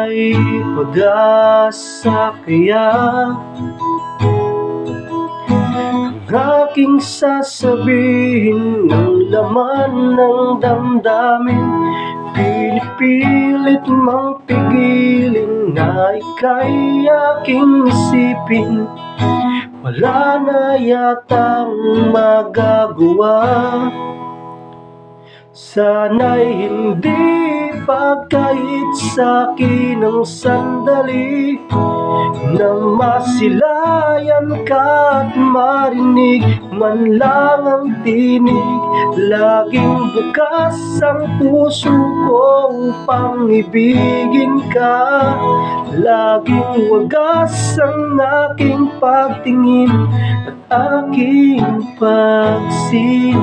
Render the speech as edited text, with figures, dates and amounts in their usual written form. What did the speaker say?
may pag-asa kaya ang aking sasabihin ng laman ng damdamin. Pinipilit mang pigilin na ika'y aking isipin. Wala na yatang magagawa. Sana'y hindi pa kahit sa'kin ang sandali na masilayan ka at marinig man lang ang tinig. Laging bukas ang puso ko upang ibigin ka. Laging wagas ang aking pagtingin at aking pagsinta.